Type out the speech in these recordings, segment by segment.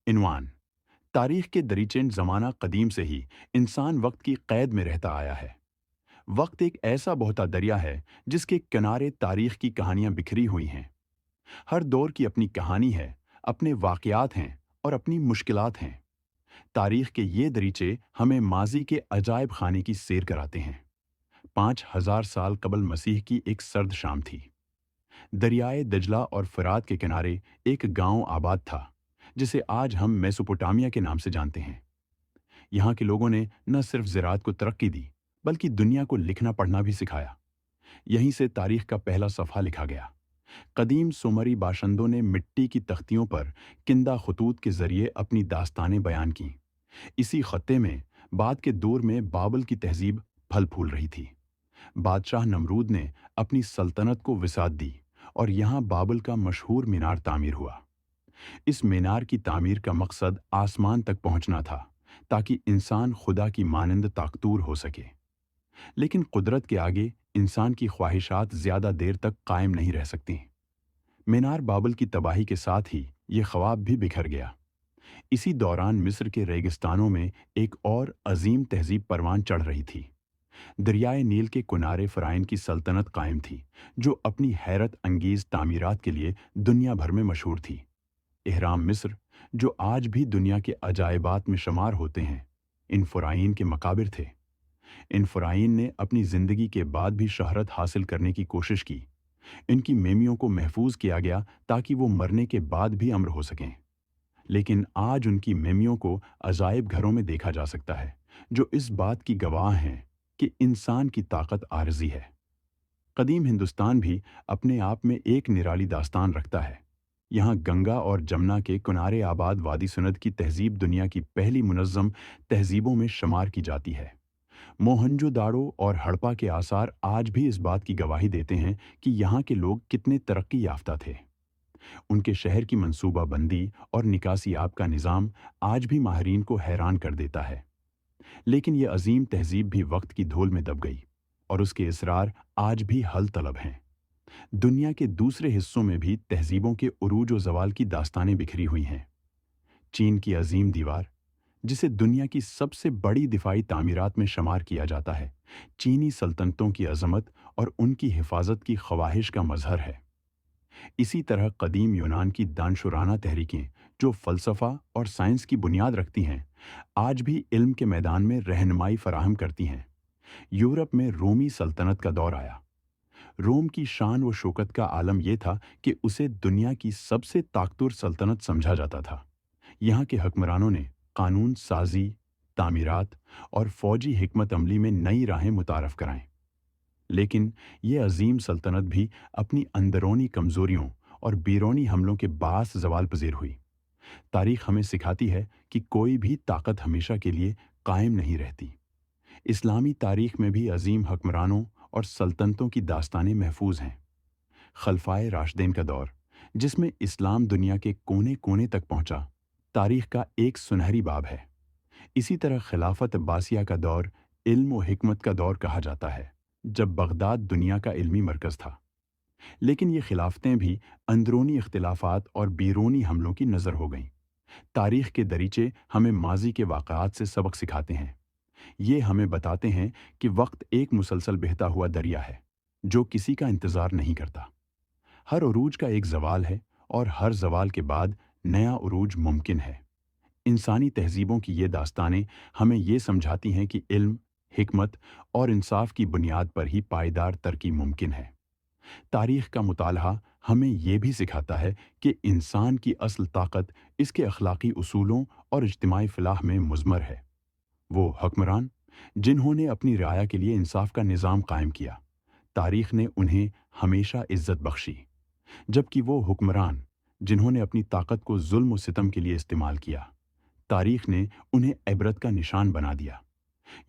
عنوان: تاریخ کے دریچے زمانہ قدیم سے ہی انسان وقت کی قید میں رہتا آیا ہے۔ وقت ایک ایسا بہتا دریا ہے جس کے کنارے تاریخ کی کہانیاں بکھری ہوئی ہیں۔ ہر دور کی اپنی کہانی ہے، اپنے واقعات ہیں اور اپنی مشکلات ہیں۔ تاریخ کے یہ دریچے ہمیں ماضی کے عجائب خانے کی سیر کراتے ہیں۔ 5000 سال قبل مسیح کی ایک سرد شام تھی۔ دریائے دجلہ اور فرات کے کنارے ایک گاؤں آباد تھا، جسے آج ہم میسوپوٹامیہ کے نام سے جانتے ہیں۔ یہاں کے لوگوں نے نہ صرف زراعت کو ترقی دی، بلکہ دنیا کو لکھنا پڑھنا بھی سکھایا۔ یہیں سے تاریخ کا پہلا صفحہ لکھا گیا۔ قدیم سومری باشندوں نے مٹی کی تختیوں پر کندہ خطوط کے ذریعے اپنی داستانیں بیان کیں۔ اسی خطے میں بعد کے دور میں بابل کی تہذیب پھل پھول رہی تھی۔ بادشاہ نمرود نے اپنی سلطنت کو وسعت دی اور یہاں بابل کا مشہور مینار تعمیر ہوا۔ اس مینار کی تعمیر کا مقصد آسمان تک پہنچنا تھا، تاکہ انسان خدا کی مانند طاقتور ہو سکے۔ لیکن قدرت کے آگے انسان کی خواہشات زیادہ دیر تک قائم نہیں رہ سکتی۔ مینار بابل کی تباہی کے ساتھ ہی یہ خواب بھی بکھر گیا۔ اسی دوران مصر کے ریگستانوں میں ایک اور عظیم تہذیب پروان چڑھ رہی تھی۔ دریائے نیل کے کنارے فرعون کی سلطنت قائم تھی، جو اپنی حیرت انگیز تعمیرات کے لیے دنیا بھر میں مشہور تھی۔ اہرام مصر، جو آج بھی دنیا کے عجائبات میں شمار ہوتے ہیں، ان فرعون کے مقابر تھے۔ ان فرعون نے اپنی زندگی کے بعد بھی شہرت حاصل کرنے کی کوشش کی۔ ان کی میمیوں کو محفوظ کیا گیا تاکہ وہ مرنے کے بعد بھی امر ہو سکیں۔ لیکن آج ان کی میمیوں کو عجائب گھروں میں دیکھا جا سکتا ہے، جو اس بات کی گواہ ہیں کہ انسان کی طاقت عارضی ہے۔ قدیم ہندوستان بھی اپنے آپ میں ایک نرالی داستان رکھتا ہے۔ یہاں گنگا اور جمنا کے کنارے آباد وادی سند کی تہذیب دنیا کی پہلی منظم تہذیبوں میں شمار کی جاتی ہے۔ موہنجو داڑو اور ہڑپا کے آثار آج بھی اس بات کی گواہی دیتے ہیں کہ یہاں کے لوگ کتنے ترقی یافتہ تھے۔ ان کے شہر کی منصوبہ بندی اور نکاسی آب کا نظام آج بھی ماہرین کو حیران کر دیتا ہے۔ لیکن یہ عظیم تہذیب بھی وقت کی دھول میں دب گئی، اور اس کے اسرار آج بھی حل طلب ہیں۔ دنیا کے دوسرے حصوں میں بھی تہذیبوں کے عروج و زوال کی داستانیں بکھری ہوئی ہیں۔ چین کی عظیم دیوار، جسے دنیا کی سب سے بڑی دفاعی تعمیرات میں شمار کیا جاتا ہے، چینی سلطنتوں کی عظمت اور ان کی حفاظت کی خواہش کا مظہر ہے۔ اسی طرح قدیم یونان کی دانشورانہ تحریکیں، جو فلسفہ اور سائنس کی بنیاد رکھتی ہیں، آج بھی علم کے میدان میں رہنمائی فراہم کرتی ہیں۔ یورپ میں رومی سلطنت کا دور آیا۔ روم کی شان و شوکت کا عالم یہ تھا کہ اسے دنیا کی سب سے طاقتور سلطنت سمجھا جاتا تھا۔ یہاں کے حکمرانوں نے قانون سازی، تعمیرات اور فوجی حکمت عملی میں نئی راہیں متعارف کرائیں۔ لیکن یہ عظیم سلطنت بھی اپنی اندرونی کمزوریوں اور بیرونی حملوں کے باعث زوال پذیر ہوئی۔ تاریخ ہمیں سکھاتی ہے کہ کوئی بھی طاقت ہمیشہ کے لیے قائم نہیں رہتی۔ اسلامی تاریخ میں بھی عظیم حکمرانوں اور سلطنتوں کی داستانیں محفوظ ہیں۔ خلفائے راشدین کا دور، جس میں اسلام دنیا کے کونے کونے تک پہنچا، تاریخ کا ایک سنہری باب ہے۔ اسی طرح خلافت عباسیہ کا دور علم و حکمت کا دور کہا جاتا ہے، جب بغداد دنیا کا علمی مرکز تھا۔ لیکن یہ خلافتیں بھی اندرونی اختلافات اور بیرونی حملوں کی نظر ہو گئیں۔ تاریخ کے دریچے ہمیں ماضی کے واقعات سے سبق سکھاتے ہیں۔ یہ ہمیں بتاتے ہیں کہ وقت ایک مسلسل بہتا ہوا دریا ہے، جو کسی کا انتظار نہیں کرتا۔ ہر عروج کا ایک زوال ہے، اور ہر زوال کے بعد نیا عروج ممکن ہے۔ انسانی تہذیبوں کی یہ داستانیں ہمیں یہ سمجھاتی ہیں کہ علم، حکمت اور انصاف کی بنیاد پر ہی پائیدار ترقی ممکن ہے۔ تاریخ کا مطالعہ ہمیں یہ بھی سکھاتا ہے کہ انسان کی اصل طاقت اس کے اخلاقی اصولوں اور اجتماعی فلاح میں مضمر ہے۔ وہ حکمران جنہوں نے اپنی رعایا کے لیے انصاف کا نظام قائم کیا، تاریخ نے انہیں ہمیشہ عزت بخشی، جبکہ وہ حکمران جنہوں نے اپنی طاقت کو ظلم و ستم کے لیے استعمال کیا، تاریخ نے انہیں عبرت کا نشان بنا دیا۔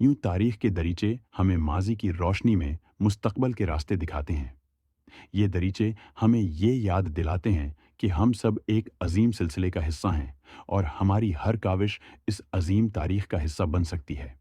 یوں تاریخ کے دریچے ہمیں ماضی کی روشنی میں مستقبل کے راستے دکھاتے ہیں۔ یہ دریچے ہمیں یہ یاد دلاتے ہیں کہ ہم سب ایک عظیم سلسلے کا حصہ ہیں، اور ہماری ہر کاوش اس عظیم تاریخ کا حصہ بن سکتی ہے۔